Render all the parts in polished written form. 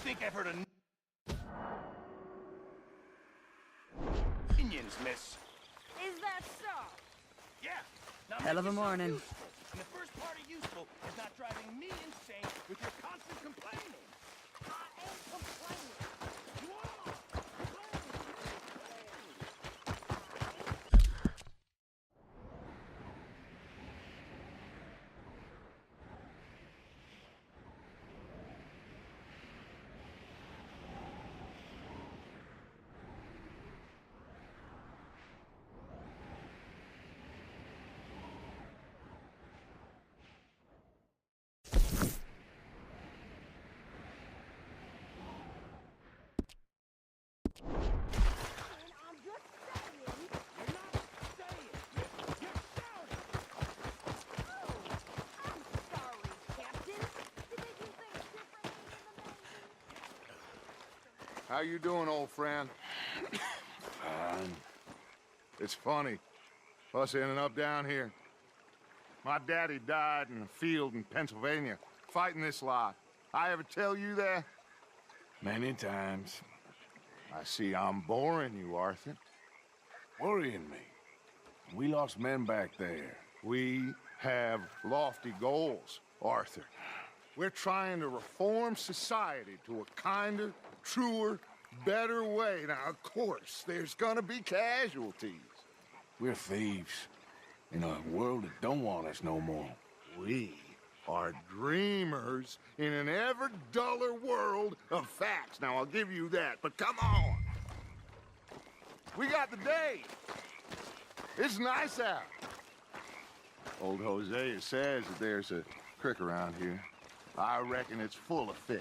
think I've heard of opinions, miss? Is that so? Yeah. Now Hell make of a yourself morning. useful. And the first part of useful is not driving me insane with your constant complaining. I ain't complaining. You are. And I'm just saying. You're not saying, miss. You're shouting. Oh, I'm sorry, Captain. Did they do things differently in the Navy? How you doing, old friend? Fine. It's funny, us ending up down here. My daddy died in a field in Pennsylvania, fighting this lot. I ever tell you that? Many times. I see I'm boring you, Arthur. Worrying me. We lost men back there. We have lofty goals, Arthur. We're trying to reform society to a kinder, truer, better way. Now, of course, there's gonna be casualties. We're thieves. In a world that don't want us no more. We are dreamers in an ever duller world of facts. Now, I'll give you that, but come on. We got the day. It's nice out. Old Hosea says that there's a creek around here. I reckon it's full of fish.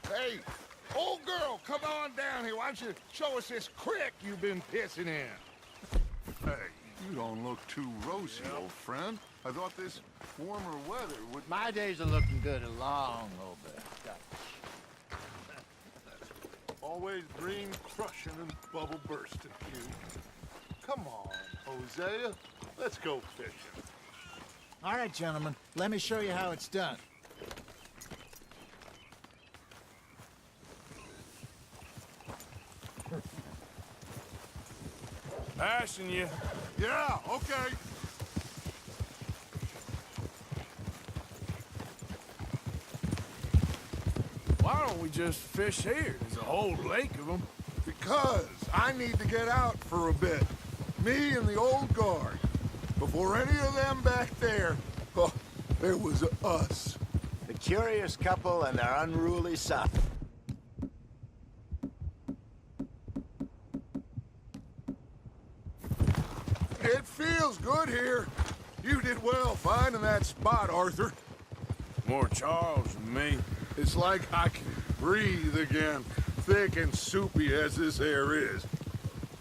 Hey, old girl, come on down here. Why don't you show us this creek you've been pissing in? Hey, you don't look too rosy, old friend. I thought this warmer weather would... My days are looking good along over. Always dream crushing and bubble bursting, you. Come on, Hosea. Let's go fishing. All right, gentlemen, let me show you how it's done. Passing you. Yeah, okay. Why don't we just fish here? There's a whole lake of them. Because I need to get out for a bit. Me and the old guard. Before any of them back there, oh, there was us. The curious couple and their unruly son. It feels good here. You did well finding that spot, Arthur. More Charles than me. It's like I can breathe again, thick and soupy as this air is.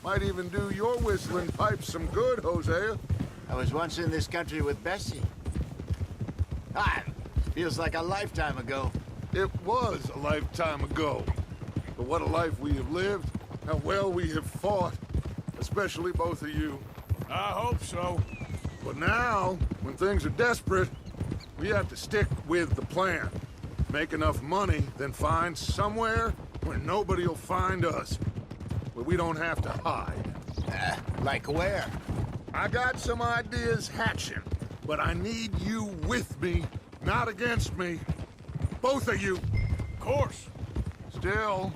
Might even do your whistling pipes some good, Hosea. I was once in this country with Bessie. Ah, feels like a lifetime ago. It was a lifetime ago. But what a life we have lived, how well we have fought, especially both of you. I hope so. But now, when things are desperate, we have to stick with the plan. Make enough money, then find somewhere where nobody will find us. Where we don't have to hide. Like where? I got some ideas hatching, but I need you with me, not against me. Both of you. Of course. Still,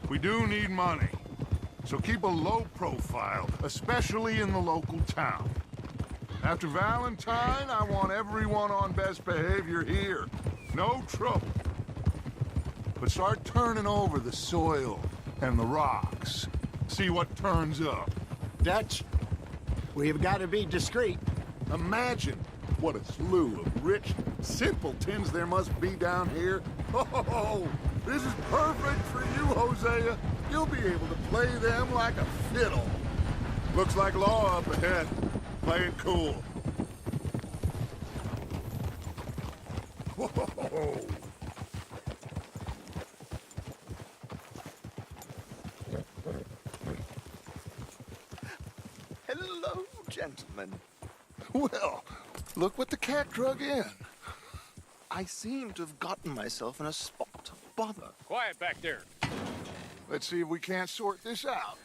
we do need money. So keep a low profile, especially in the local town. After Valentine, I want everyone on best behavior here. No trouble. But start turning over the soil and the rocks. See what turns up. Dutch, we've got to be discreet. Imagine what a slew of rich simpletons there must be down here. Oh, this is perfect for you, Hosea. You'll be able to play them like a fiddle. Looks like law up ahead. Play it cool. Whoa. Hello, gentlemen. Well, look what the cat drug in. I seem to have gotten myself in a spot of bother. Quiet back there. Let's see if we can't sort this out.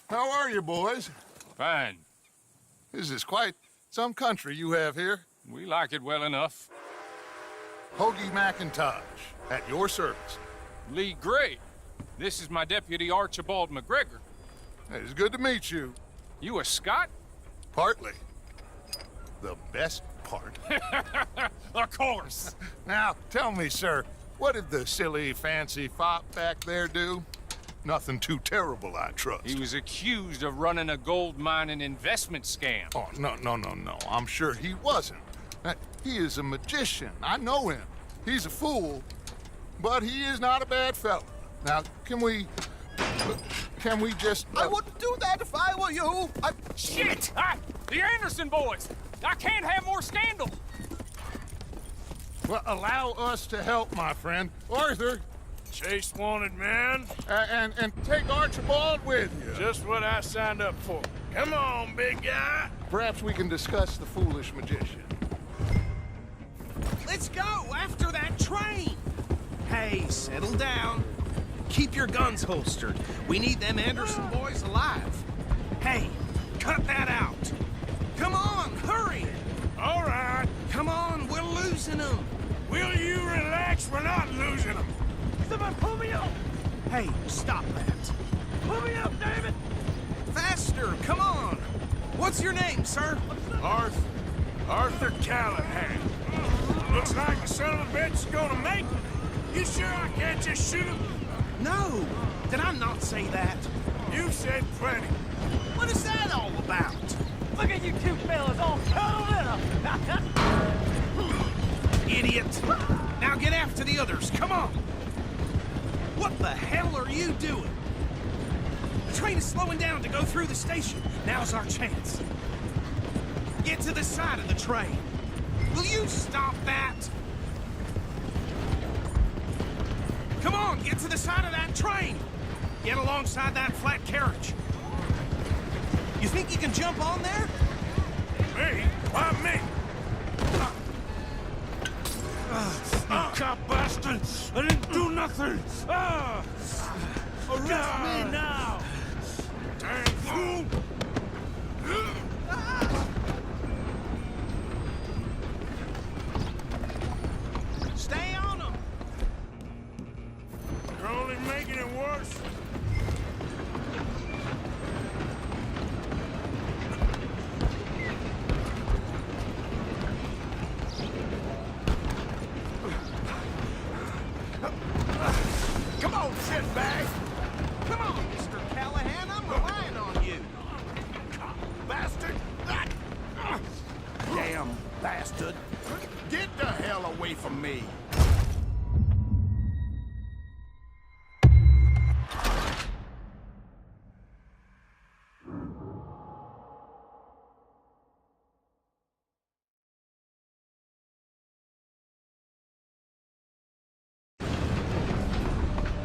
How are you, boys? Fine. This is quite some country you have here. We like it well enough. Hoagie McIntosh, at your service. Lee Gray. This is my deputy Archibald McGregor. It's good to meet you. You a Scot? Partly. The best part. Of course. Now, tell me, sir, what did the silly, fancy fop back there do? Nothing too terrible, I trust. He was accused of running a gold mining investment scam. Oh, no. I'm sure he wasn't. He is a magician. I know him. He's a fool, but he is not a bad fellow. Now, can we just... I wouldn't do that if I were you. Shit! The Anderson boys! I can't have more scandal! Well, allow us to help, my friend. Arthur, Chase wanted man. and take Archibald with you. Just what I signed up for. Come on, big guy. Perhaps we can discuss the foolish magician. Let's go after that train! Hey, settle down. Keep your guns holstered. We need them Anderson boys alive. Hey, cut that out. Come on, hurry! All right. Come on, we're losing them. Will you relax? We're not losing them. Someone pull me up! Hey, stop that. Pull me up, David! Faster, come on! What's your name, sir? Arthur Callahan. Looks like the son of a bitch is gonna make it. You sure I can't just shoot him? No! Did I not say that? You said plenty. What is that all about? Look at you two fellas all cuddled up. Idiot! Now get after the others, come on! What the hell are you doing? The train is slowing down to go through the station. Now's our chance. Get to the side of the train. Will you stop that? Come on, get to the side of that train. Get alongside that flat carriage. You think you can jump on there? Me? Why me? You cop bastard! I didn't do nothing! Arrest me now! Dang fool! Stay on them! You're only making it worse. Come on, shitbag! Come on, Mr. Callahan, I'm relying on you! Bastard! Damn bastard! Get the hell away from me!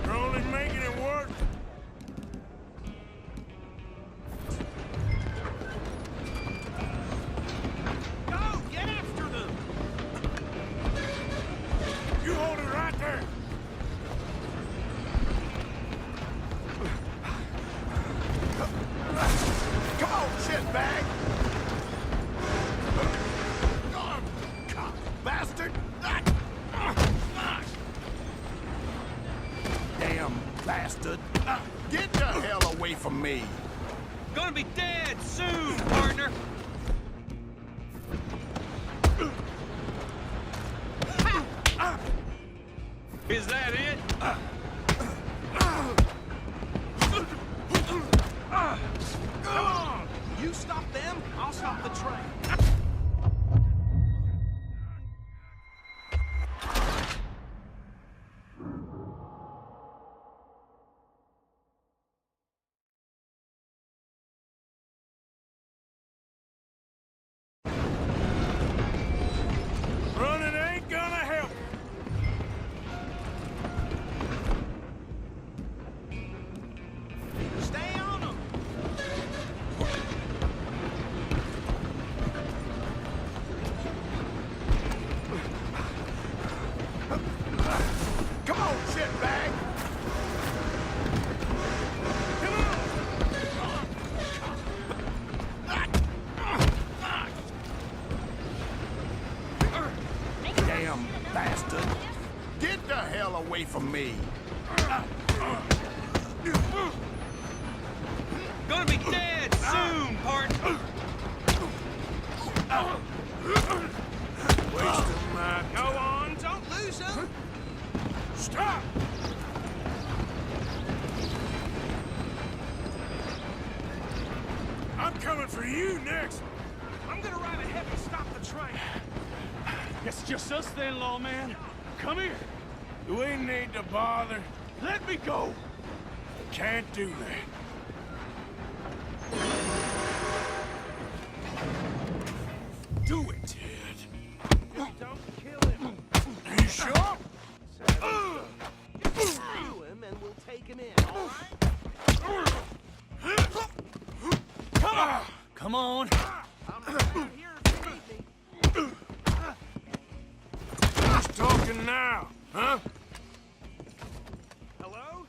You're only making it worse. Go! Get after them! You hold it right there. Come on, shitbag! Bastard! Damn bastard! Get the hell away from me! Gonna be dead soon, partner! Is that it? Come on! You stop them, I'll stop the train. me. Gonna be dead soon, partner. Wasting my... Go on, don't lose him. Stop! I'm coming for you next. I'm gonna ride ahead and stop the train. It's just us then, lawman. Come here. Do we need to bother? Let me go. Can't do that. Do it. Don't kill him. You sure? Screw him and we'll take him in, all right? Come on. I'm right here if you need me. Who's talking now, huh? Hello?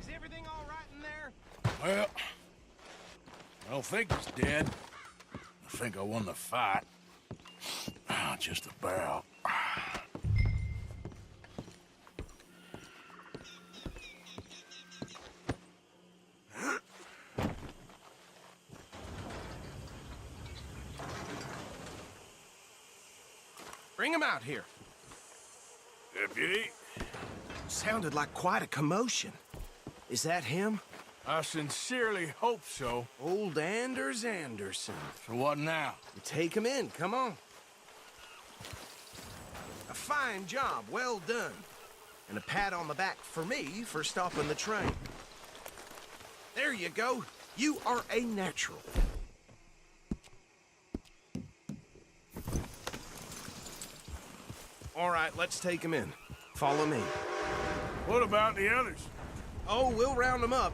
Is everything all right in there? Well, I don't think he's dead. I think I won the fight. Just about. Bring him out here. Deputy, Sounded like quite a commotion. Is that him? I sincerely hope so. Old Anders Anderson. So what now? Take him in, come on. A fine job, well done. And a pat on the back for me for stopping the train. There you go. You are a natural. All right, let's take him in. Follow me. what about the others? Oh, we'll round them up.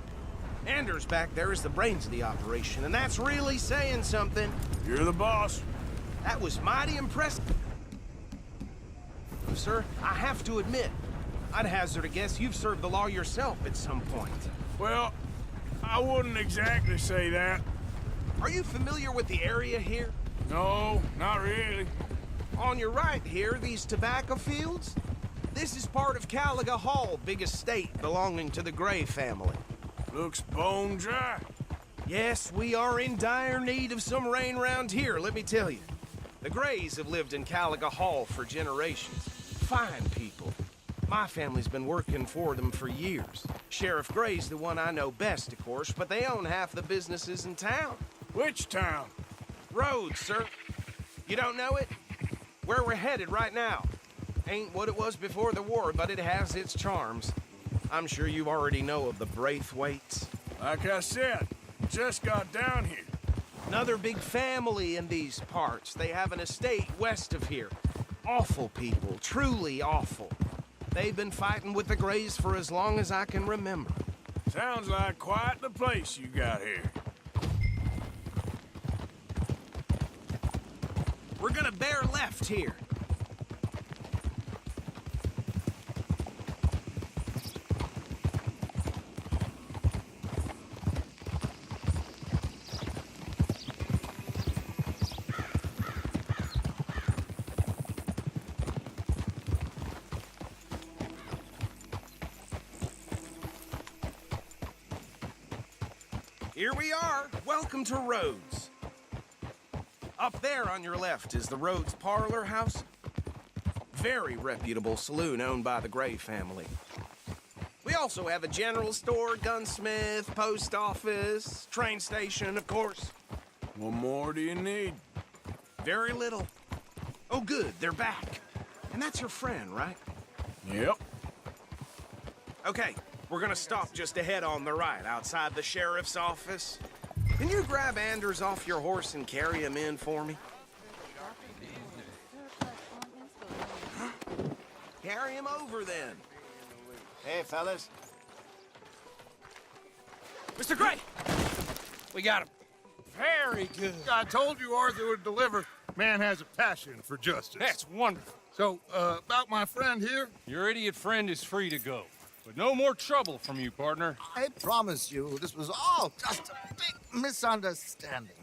Anders back there is the brains of the operation, and that's really saying something. You're the boss. That was mighty impressive. Sir, I have to admit, I'd hazard a guess you've served the law yourself at some point. Well, I wouldn't exactly say that. Are you familiar with the area here? No, not really. On your right here, these tobacco fields? This is part of Caliga Hall, big estate belonging to the Gray family. Looks bone dry. Yes, we are in dire need of some rain round here, let me tell you. The Grays have lived in Caliga Hall for generations. Fine people. My family's been working for them for years. Sheriff Gray's the one I know best, of course, but they own half the businesses in town. Which town? Rhodes, sir. You don't know it? Where we're headed right now. Ain't what it was before the war, but it has its charms. I'm sure you already know of the Braithwaites. Like I said, just got down here. Another big family in these parts. They have an estate west of here. Awful people, truly awful. They've been fighting with the Grays for as long as I can remember. Sounds like quite the place you got here. We're gonna bear left here. Here we are. Welcome to Rhodes. Up there on your left is the Rhodes Parlor House. Very reputable saloon owned by the Gray family. We also have a general store, gunsmith, post office, train station, of course. What more do you need? Very little. Oh, good, they're back. And that's your friend, right? Yep. Okay, we're gonna stop just ahead on the right, outside the sheriff's office. Can you grab Anders off your horse and carry him in for me? Carry him over, then. Hey, fellas. Mr. Gray! We got him. Very good. I told you Arthur would deliver. Man has a passion for justice. That's wonderful. So, about my friend here? Your idiot friend is free to go. But no more trouble from you, partner. I promise you, this was all just a big misunderstanding.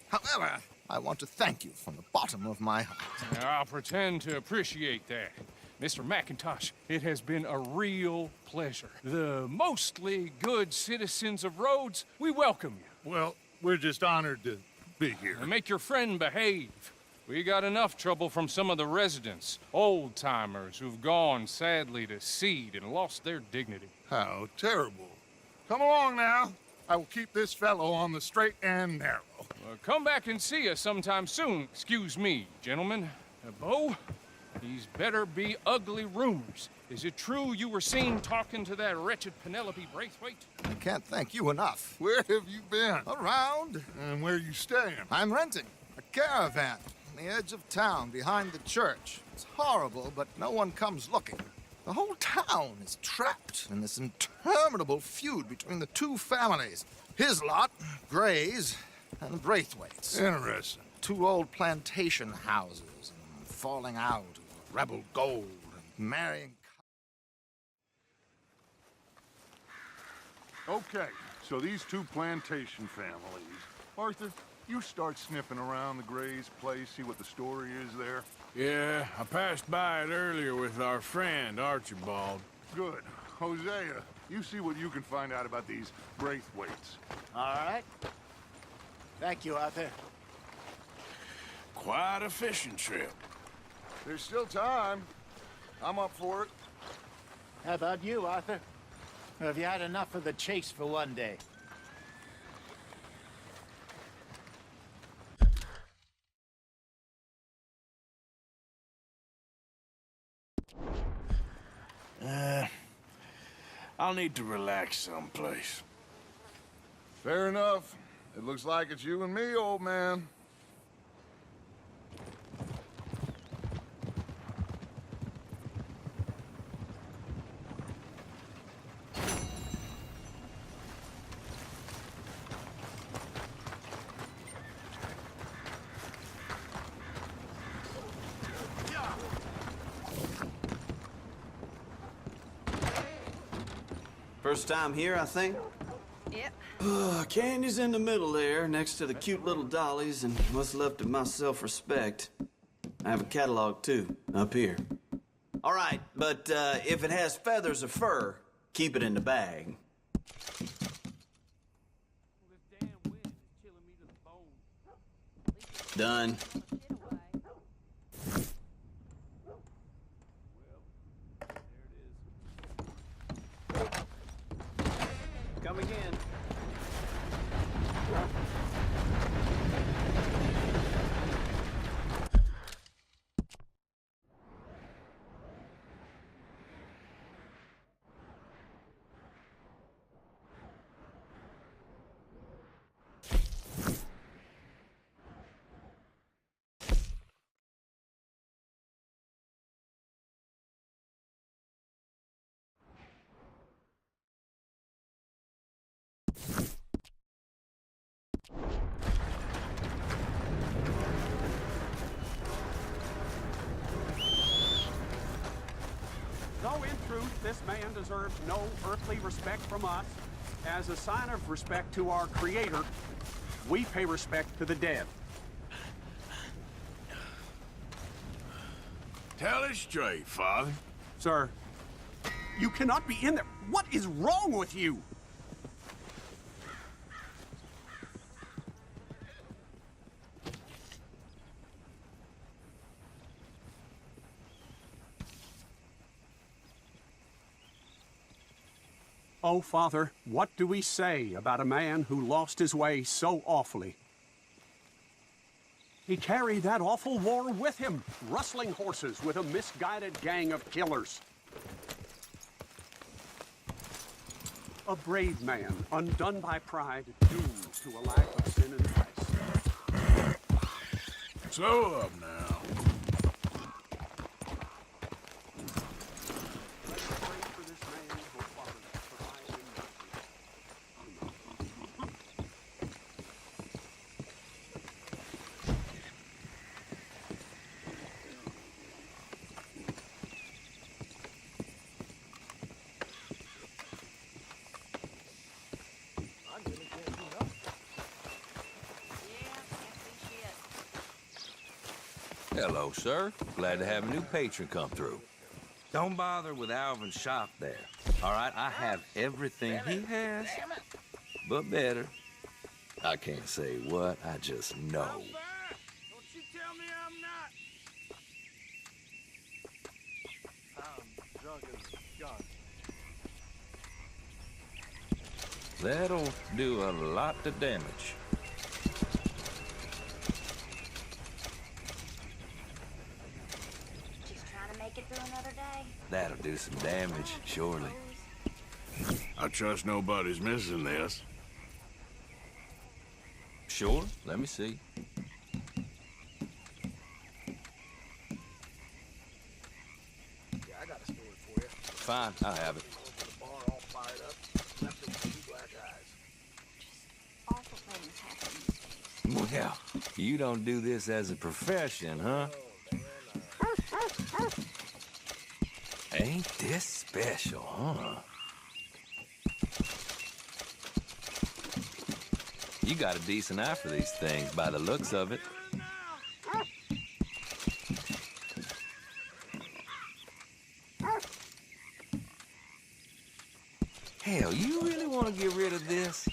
However, I want to thank you from the bottom of my heart. Now, I'll pretend to appreciate that. Mr. McIntosh, it has been a real pleasure. The mostly good citizens of Rhodes, we welcome you. Well, we're just honored to be here. And make your friend behave. We got enough trouble from some of the residents, old-timers who've gone, sadly, to seed and lost their dignity. How terrible. Come along now. I will keep this fellow on the straight and narrow. Come back and see us sometime soon. Excuse me, gentlemen. Bo, these better be ugly rumors. Is it true you were seen talking to that wretched Penelope Braithwaite? I can't thank you enough. Where have you been? Around. And where are you staying? I'm renting a caravan on the edge of town behind the church. It's horrible, but no one comes looking. The whole town is trapped in this interminable feud between the two families. His lot, Gray's, and Braithwaite's. Interesting. Two old plantation houses, and falling out of rebel gold, and marrying... Okay, so these two plantation families. Arthur, you start sniffing around the Gray's place, see what the story is there. Yeah, I passed by it earlier with our friend, Archibald. Good. Hosea, you see what you can find out about these Braithwaites. All right. Thank you, Arthur. Quite a fishing trip. There's still time. I'm up for it. How about you, Arthur? Or have you had enough of the chase for one day? I'll need to relax someplace. Fair enough. It looks like it's you and me, old man. First time here, I think? Yep. Candy's in the middle there, next to the cute little dollies, and what's left of my self-respect. I have a catalog, too, up here. All right, but if it has feathers or fur, keep it in the bag. Done. Come again. Though in truth, this man deserves no earthly respect from us, as a sign of respect to our Creator, we pay respect to the dead. Tell it straight, Father. Sir, you cannot be in there. What is wrong with you? Oh, Father, what do we say about a man who lost his way so awfully? He carried that awful war with him, rustling horses with a misguided gang of killers. A brave man, undone by pride, doomed to a life of sin and vice. Slow up now. Hello, sir. Glad to have a new patron come through. Don't bother with Alvin's shop there. All right, I have everything he has, but better. I can't say what, I just know. Don't you tell me I'm not. I'm drunk as a skunk. That'll do a lot of damage. Just trying to make it through another day. That'll do some damage, surely. I trust nobody's missing this. Sure, let me see. Yeah, I got a story for you. Fine, I have it. The bar all fired up, left it with 2 black eyes. Awful things happen. Well, you don't do this as a profession, huh? Ain't this special, huh? You got a decent eye for these things by the looks of it. Hell, you really want to get rid of this?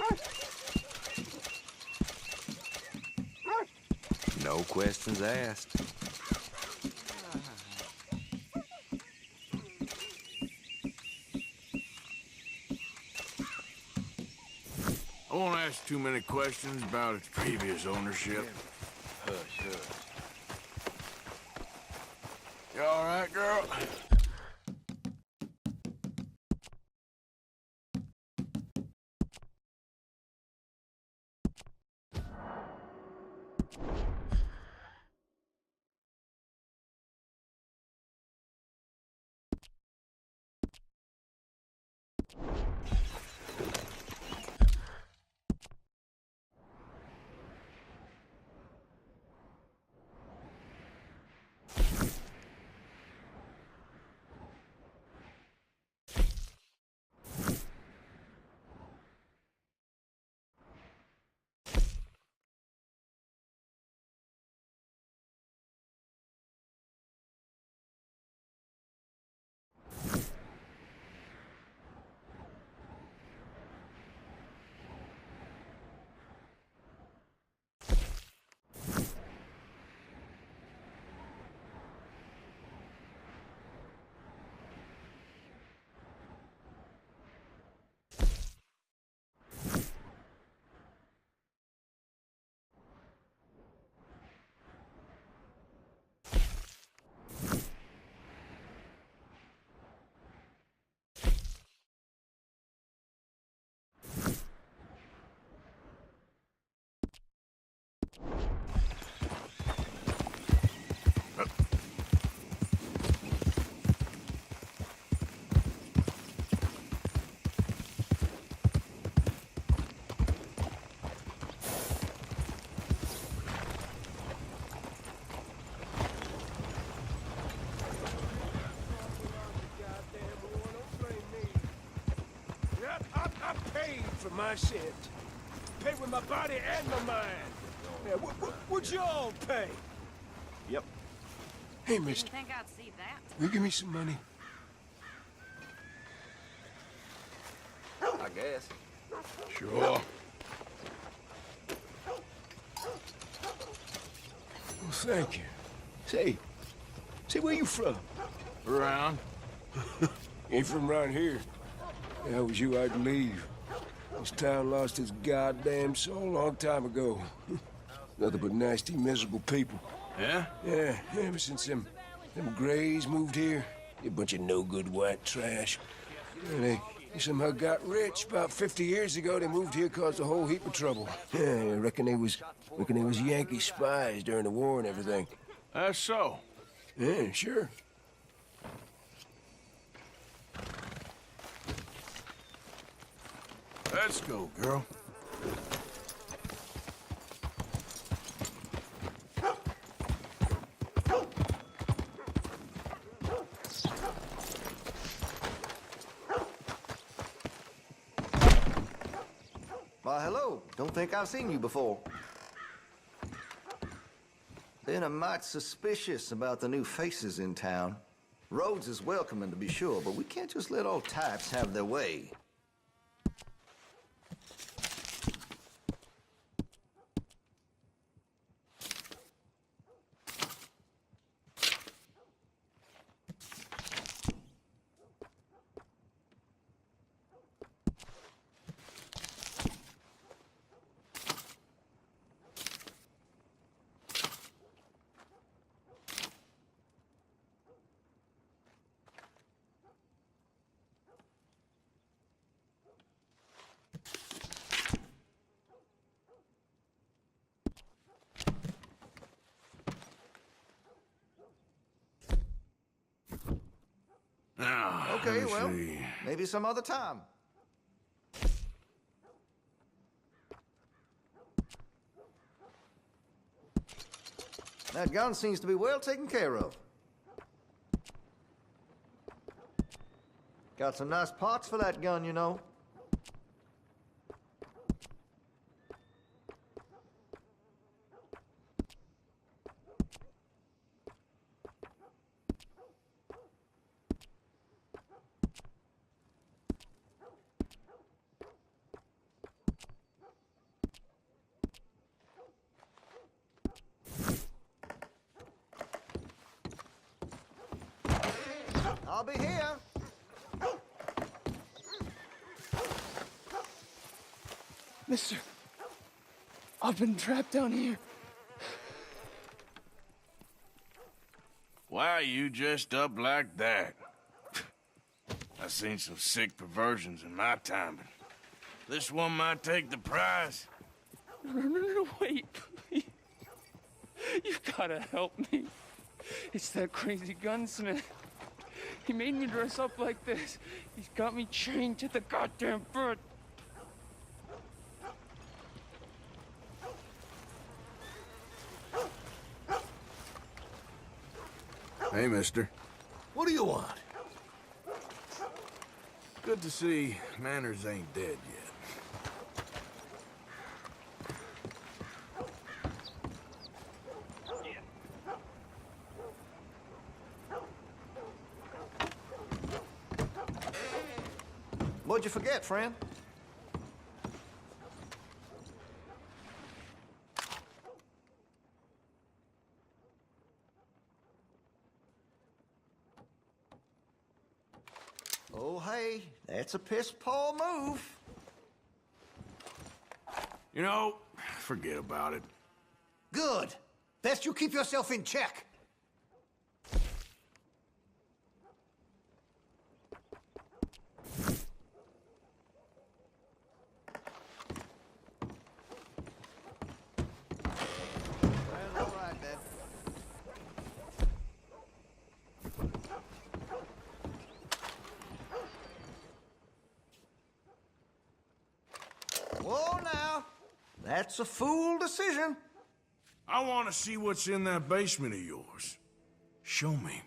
No questions asked. I won't ask too many questions about its previous ownership. Hush, hush. You all right, girl? I paid for my sins. Paid with my body and my mind. Yeah, would you all pay? Yep. Hey, Didn't mister, think I'd see that. will you give me some money? I guess. Sure. Well, thank you. Say, where you from? Around. Ain't from around here. If that was you, I'd leave. This town lost its goddamn soul a long time ago. Nothing but nasty, miserable people. Yeah? Yeah, ever since them Grays moved here, a bunch of no-good white trash. Yeah, they somehow got rich. About 50 years ago, they moved here, caused a whole heap of trouble. Yeah, I reckon they was Yankee spies during the war and everything. That's so. Yeah, sure. Let's go, girl. Why, hello. Don't think I've seen you before. Been a mite suspicious about the new faces in town. Rhodes is welcoming, to be sure, but we can't just let old types have their way. Okay, well, maybe some other time. That gun seems to be well taken care of. Got some nice parts for that gun, you know. I'll be here. Mister, I've been trapped down here. Why are you dressed up like that? I've seen some sick perversions in my time, but this one might take the prize. No, wait, please. You gotta help me. It's that crazy gunsmith. He made me dress up like this. He's got me chained to the goddamn bird. Hey, mister. What do you want? Good to see Manners ain't dead yet. What'd you forget, friend? Oh, hey, that's a piss-poor move. You know, forget about it. Good. Best you keep yourself in check. Whoa, now. That's a fool decision. I want to see what's in that basement of yours. Show me.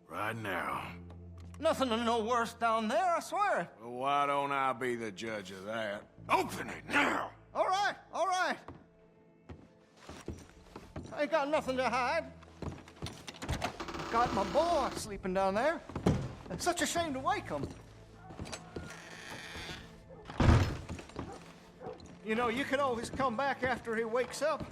Right now. Nothing to no worse down there, I swear. Well, why don't I be the judge of that? Open it now! All right, all right. I ain't got nothing to hide. Got my boy sleeping down there. It's such a shame to wake him. You know, you can always come back after he wakes up.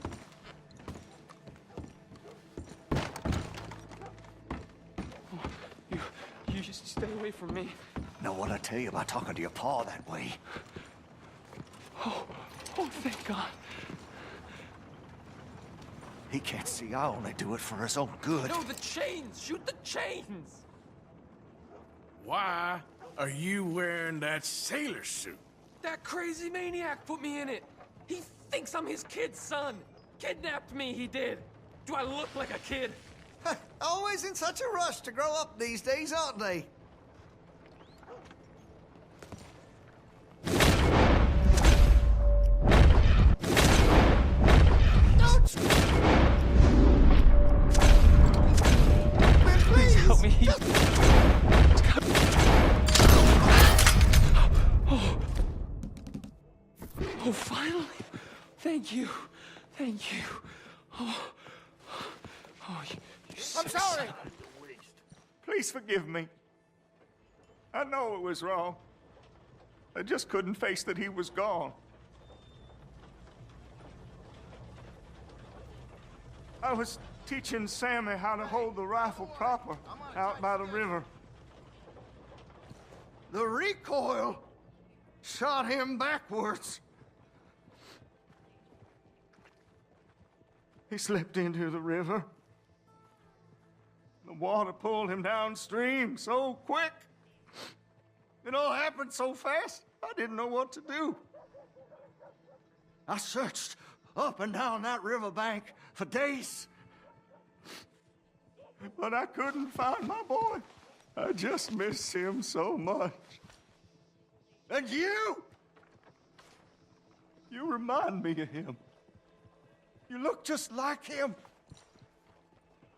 You just stay away from me. Know what I tell you about talking to your pa that way? Oh, thank God. He can't see I only do it for his own good. No, the chains! Shoot the chains! Why are you wearing that sailor suit? That crazy maniac put me in it. He thinks I'm his kid's son. Kidnapped me, he did. Do I look like a kid? Always in such a rush to grow up these days, aren't they? Please help me. Oh, finally. Thank you. Thank you. Oh, you I'm sorry. Please forgive me. I know it was wrong. I just couldn't face that he was gone. I was teaching Sammy how to hold the rifle proper out by the river. The recoil shot him backwards. He slipped into the river. The water pulled him downstream so quick. It all happened so fast, I didn't know what to do. I searched up and down that riverbank for days. But I couldn't find my boy. I just miss him so much. And you remind me of him. You look just like him.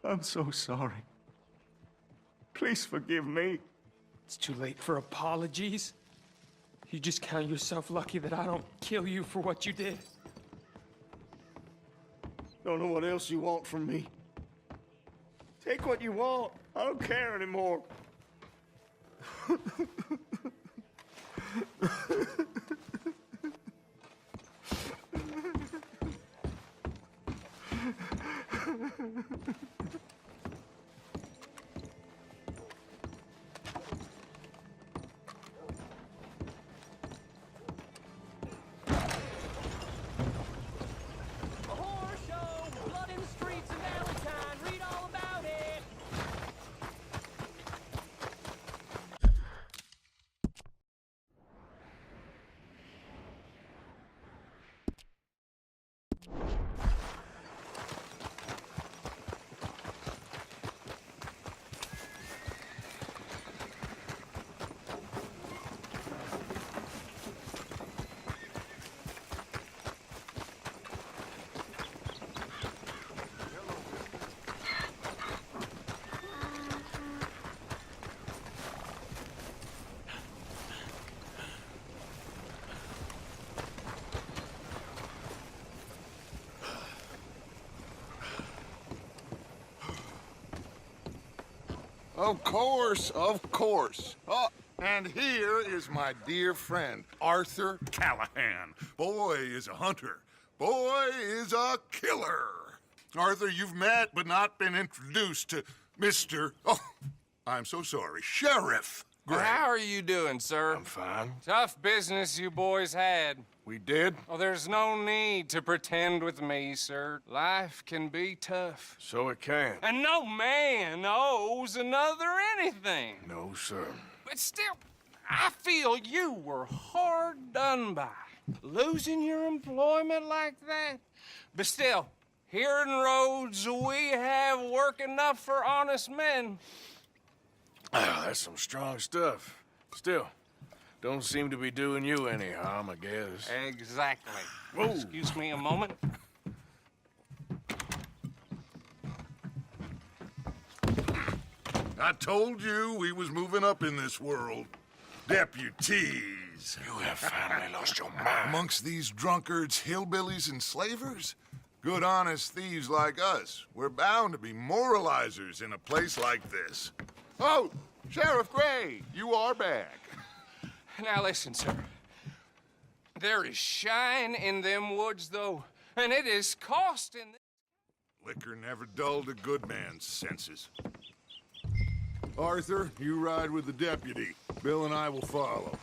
I'm so sorry. Please forgive me. It's too late for apologies. You just count yourself lucky that I don't kill you for what you did. Don't know what else you want from me. Take what you want. I don't care anymore. Of course, of course. Oh, and here is my dear friend, Arthur Callahan. Boy is a hunter. Boy is a killer. Arthur, you've met but not been introduced to Mr. Oh, I'm so sorry, Sheriff Gray. How are you doing, sir? I'm fine. Tough business you boys had. We did? Oh, there's no need to pretend with me, sir. Life can be tough. So it can. And no man owes another anything. No, sir. But still, I feel you were hard done by. Losing your employment like that. But still, here in Rhodes, we have work enough for honest men. Ah, that's some strong stuff. Still, don't seem to be doing you any harm, I guess. Exactly. Whoa. Excuse me a moment. I told you we was moving up in this world. Deputies. You have finally lost your mind. Amongst these drunkards, hillbillies, and slavers? Good, honest thieves like us. We're bound to be moralizers in a place like this. Oh, Sheriff Gray, you are back. Now listen, sir. There is shine in them woods, though, and it is costing. Liquor never dulled a good man's senses. Arthur, you ride with the deputy. Bill and I will follow.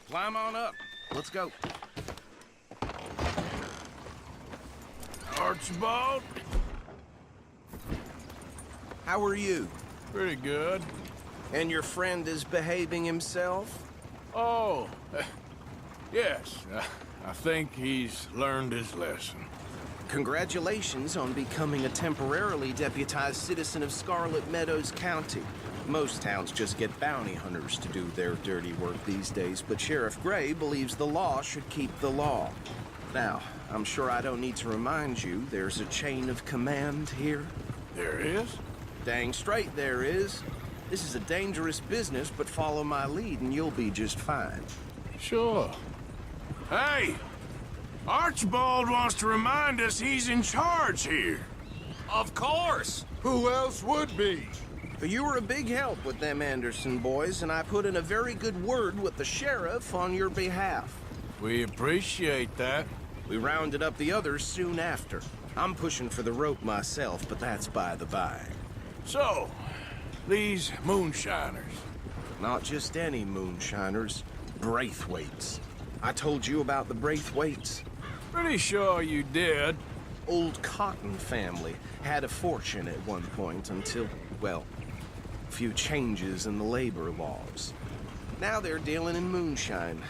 Climb on up. Let's go. Archibald? How are you? Pretty good. And your friend is behaving himself? Oh, yes. I think he's learned his lesson. Congratulations on becoming a temporarily deputized citizen of Scarlet Meadows County. Most towns just get bounty hunters to do their dirty work these days, but Sheriff Gray believes the law should keep the law. Now, I'm sure I don't need to remind you there's a chain of command here. There is? Dang straight there is. This is a dangerous business, but follow my lead and you'll be just fine. Sure. Hey! Archibald wants to remind us he's in charge here. Of course. Who else would be? You were a big help with them Anderson boys, and I put in a very good word with the sheriff on your behalf. We appreciate that. We rounded up the others soon after. I'm pushing for the rope myself, but that's by the by. So, these moonshiners. Not just any moonshiners, Braithwaites. I told you about the Braithwaites? Pretty sure you did. Old Cotton family had a fortune at one point until, well, a few changes in the labor laws. Now they're dealing in moonshine.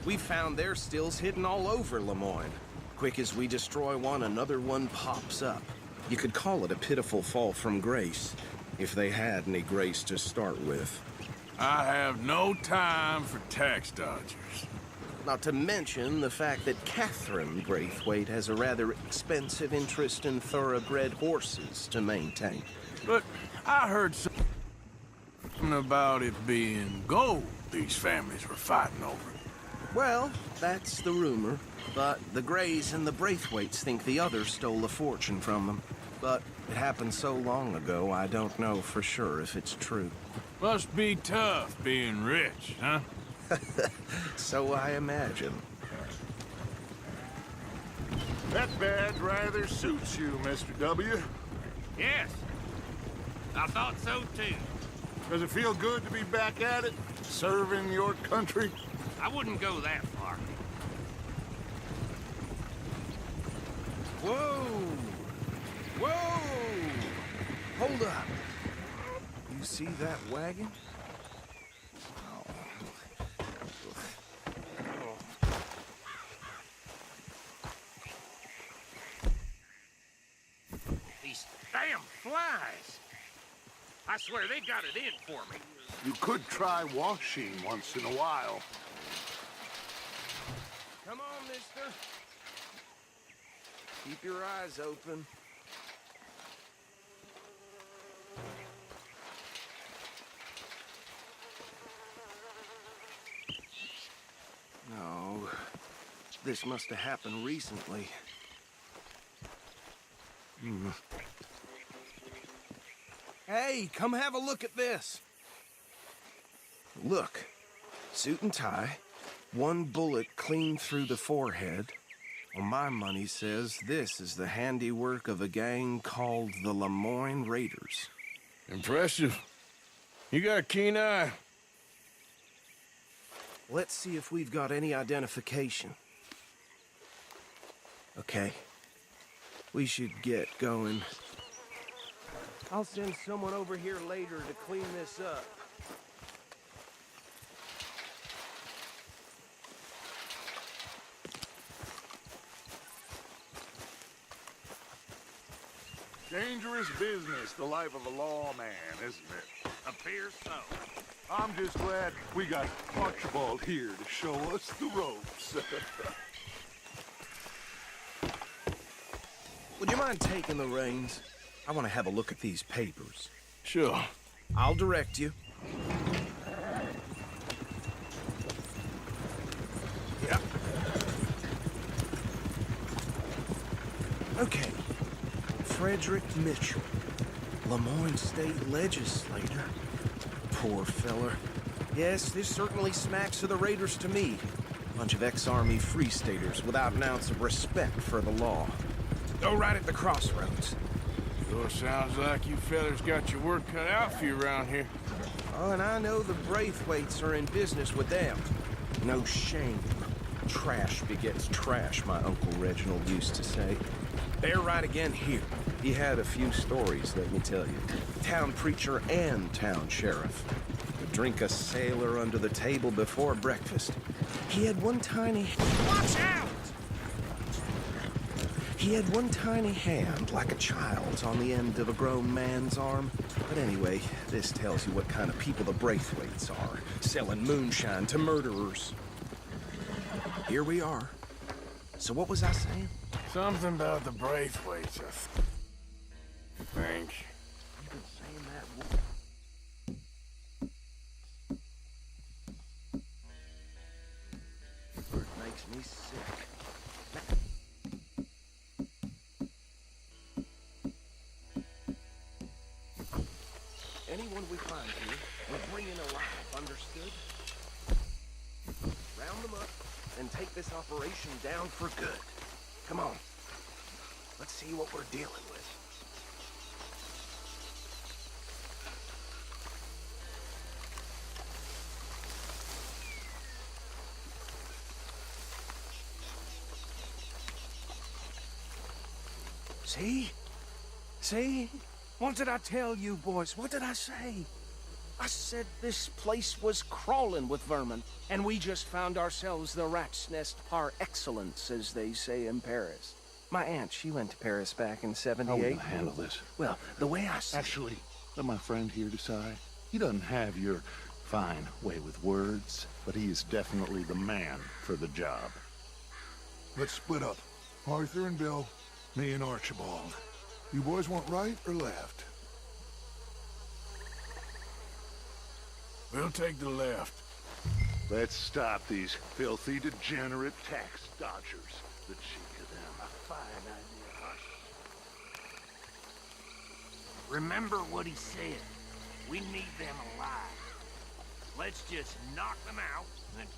We found their stills hidden all over Lemoyne. Quick as we destroy one, another one pops up. You could call it a pitiful fall from grace, if they had any grace to start with. I have no time for tax dodgers. Not to mention the fact that Catherine Braithwaite has a rather expensive interest in thoroughbred horses to maintain. But I heard something about it being gold these families were fighting over. Well, that's the rumor. But the Greys and the Braithwaites think the others stole a fortune from them. But it happened so long ago, I don't know for sure if it's true. Must be tough being rich, huh? So I imagine. That badge rather suits you, Mr. W. Yes. I thought so, too. Does it feel good to be back at it, serving your country? I wouldn't go that far. Whoa! Whoa! Hold up. You see that wagon? These damn flies. I swear they got it in for me. You could try washing once in a while. Come on, mister. Keep your eyes open. No, this must have happened recently. Hey, come have a look at this. Look, suit and tie, one bullet clean through the forehead. Well, my money says this is the handiwork of a gang called the Lemoyne Raiders. Impressive. You got a keen eye. Let's see if we've got any identification. Okay. We should get going. I'll send someone over here later to clean this up. Dangerous business, the life of a lawman, isn't it? Appears so. I'm just glad we got Archibald here to show us the ropes. Would you mind taking the reins? I want to have a look at these papers. Sure. I'll direct you. Yep. Okay. Frederick Mitchell, Lemoyne State Legislator. Poor feller. Yes, this certainly smacks of the Raiders to me. Bunch of ex-Army Free Staters without an ounce of respect for the law. Go right at the crossroads. Sure sounds like you fellas got your work cut out for you around here. Oh, and I know the Braithwaites are in business with them. No shame. Trash begets trash, my Uncle Reginald used to say. They're right again here. He had a few stories, let me tell you. Town preacher and town sheriff. Would drink a sailor under the table before breakfast. He had one tiny... Watch out! He had one tiny hand, like a child's, on the end of a grown man's arm. But anyway, this tells you what kind of people the Braithwaites are. Selling moonshine to murderers. Here we are. So what was I saying? Something about the Braithwaites, I think. You've been saying that... It makes me sick. Anyone and take this operation down for good. Come on. Let's see what we're dealing with. See? See? What did I tell you, boys? What did I say? I said this place was crawling with vermin, and we just found ourselves the rat's nest par excellence, as they say in Paris. My aunt, she went to Paris back in '78. How are we gonna handle this? Well, the way I see Actually, let my friend here decide. He doesn't have your fine way with words, but he is definitely the man for the job. Let's split up. Arthur and Bill, me and Archibald. You boys want right or left? We'll take the left. Let's stop these filthy, degenerate tax dodgers. The cheek of them. A fine idea. Remember what he said. We need them alive. Let's just knock them out and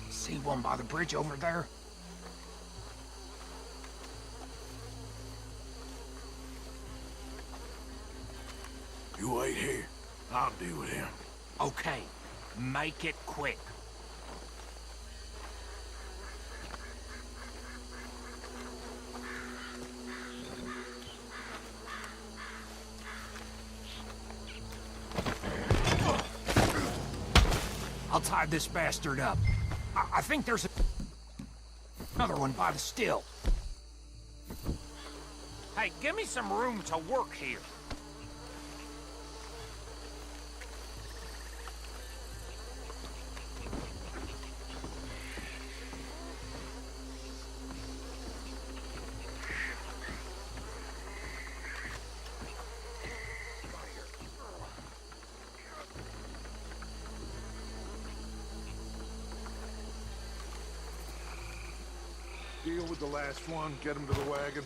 See one by the bridge over there? You wait here. I'll deal with him. Okay, make it quick. I'll tie this bastard up. I think there's another one by the still. Hey, give me some room to work here. Deal with the last one, get him to the wagon.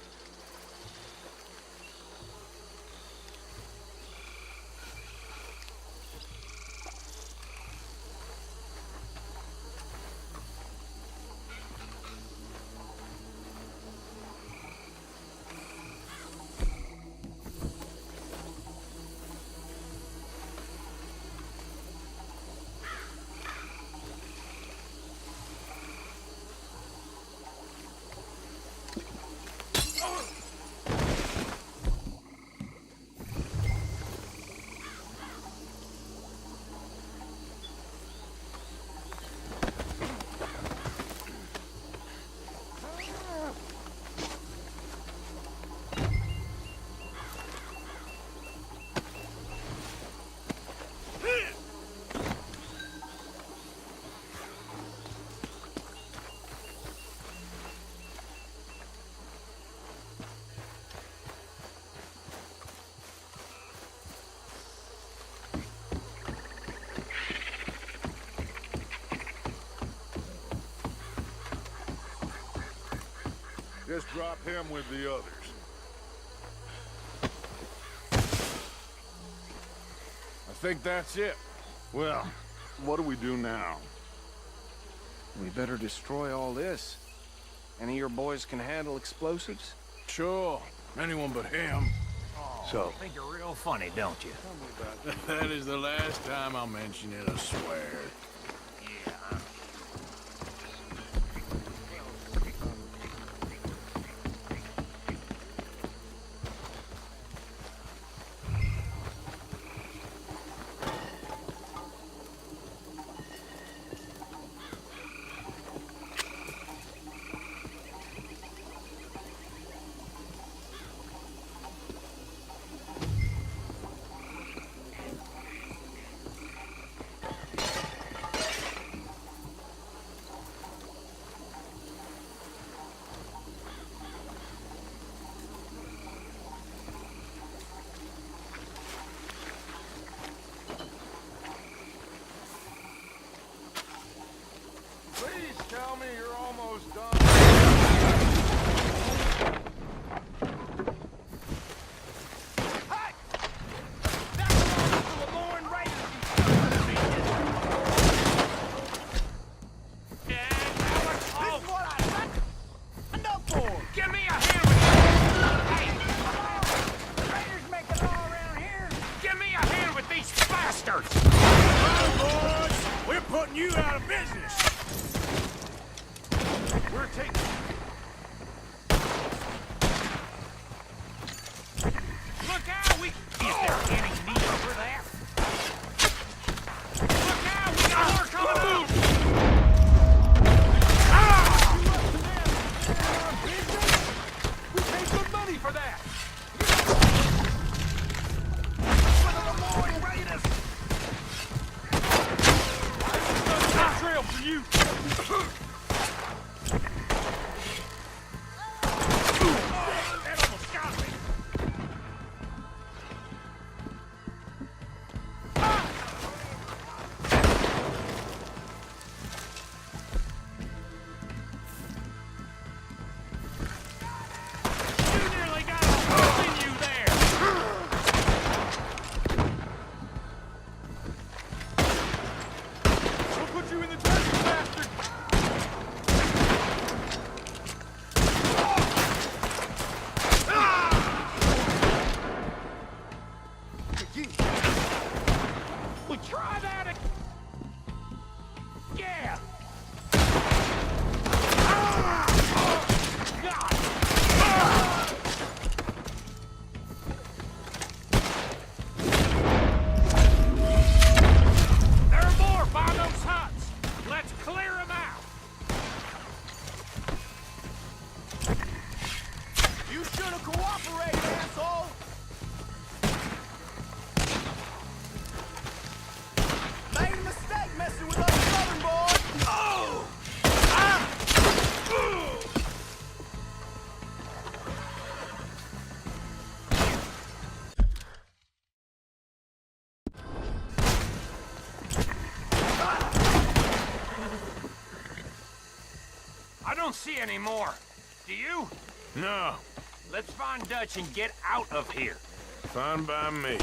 Just drop him with the others. I think that's it. Well, what do we do now? We better destroy all this. Any of your boys can handle explosives? Sure. Anyone but him. So, I think you're real funny, don't you? That is the last time I'll mention it, I swear. tell me you're almost done? We're putting you out of business. We're taking... Look out, we... Is there any need for that? Look out, we got more coming up! We paid good money for that! Look at the Lloyd Raiders! Trail for you! That almost got me! You nearly got a hole in you there! We'll put you in the dirt, you bastard! We try that again! Yeah! God! There are more by those huts! Let's clear them out! You should have cooperated, asshole! Made a mistake messing with us southern boys! Oh! Ah! I don't see any more. Do you? No. Let's find Dutch and get out of here. Fine by me.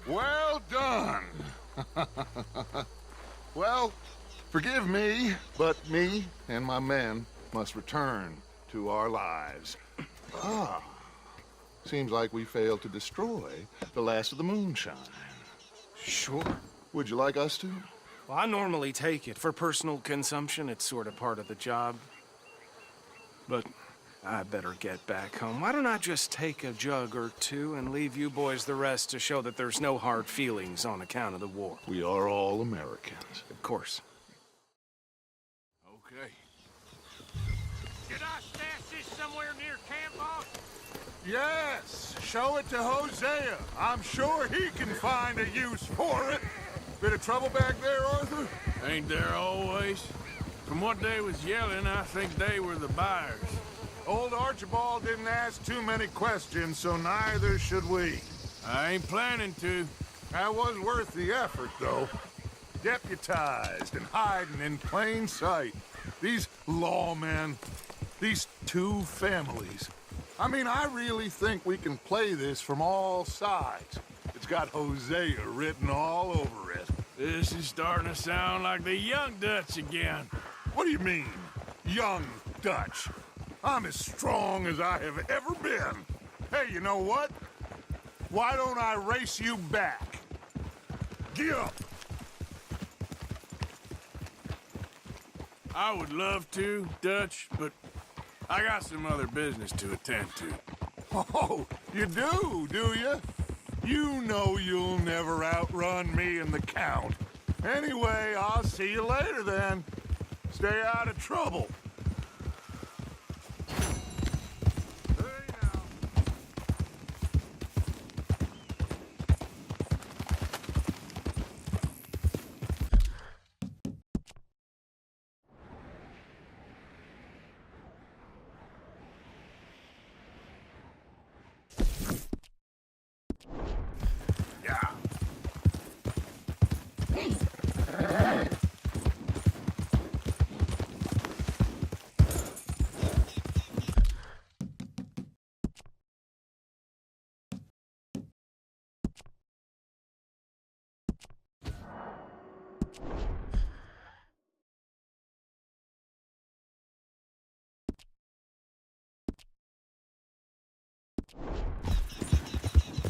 Well done. Well, forgive me, but me and my men must return to our lives. Ah, seems like we failed to destroy the last of the moonshine. Sure. Would you like us to? Well, I normally take it. For personal consumption, it's sort of part of the job. But I better get back home. Why don't I just take a jug or two and leave you boys the rest to show that there's no hard feelings on account of the war? We are all Americans. Of course. Okay. Should I stash this somewhere near camp, boss? Yes, show it to Hosea. I'm sure he can find a use for it. Bit of trouble back there, Arthur? Ain't there always? From what they was yelling, I think they were the buyers. Old Archibald didn't ask too many questions, so neither should we. I ain't planning to. That was worth the effort, though. Deputized and hiding in plain sight. These lawmen, these two families. I mean, I really think we can play this from all sides. It's got Hosea written all over it. This is starting to sound like the young Dutch again. What do you mean, young Dutch? I'm as strong as I have ever been. Hey, you know what? Why don't I race you back? Get up! I would love to, Dutch, but I got some other business to attend to. Oh, you do you? You know you'll never outrun me and the Count. Anyway, I'll see you later then. Stay out of trouble.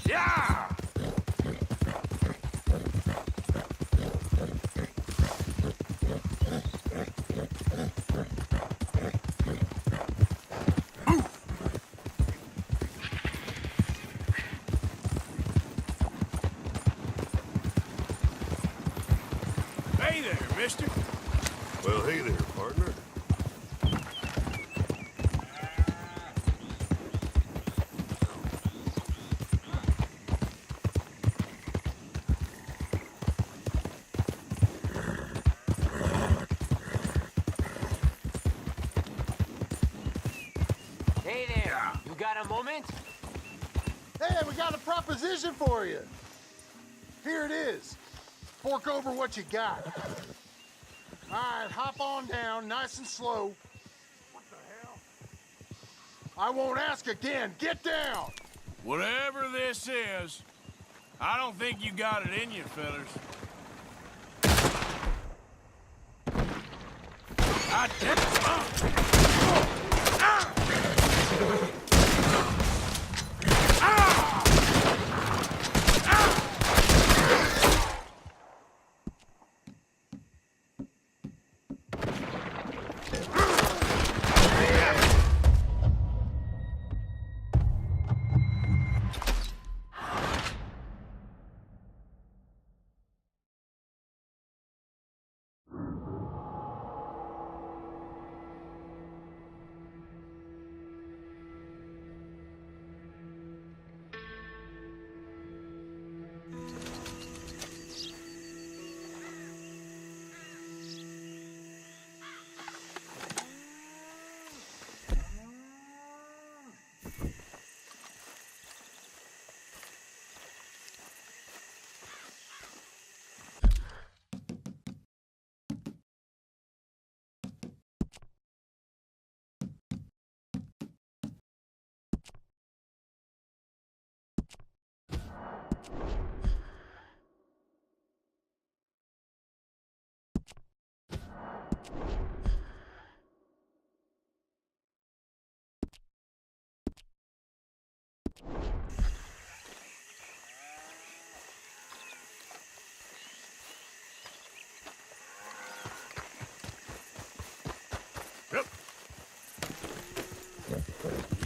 Yeah! Hey there, mister. Well, hey there, partner. Hey there, you got a moment? Hey, we got a proposition for you. Here it is. Fork over what you got. All right, hop on down, nice and slow. What the hell? I won't ask again. Get down! Whatever this is, I don't think you got it in you, fellas. I did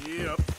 Yep.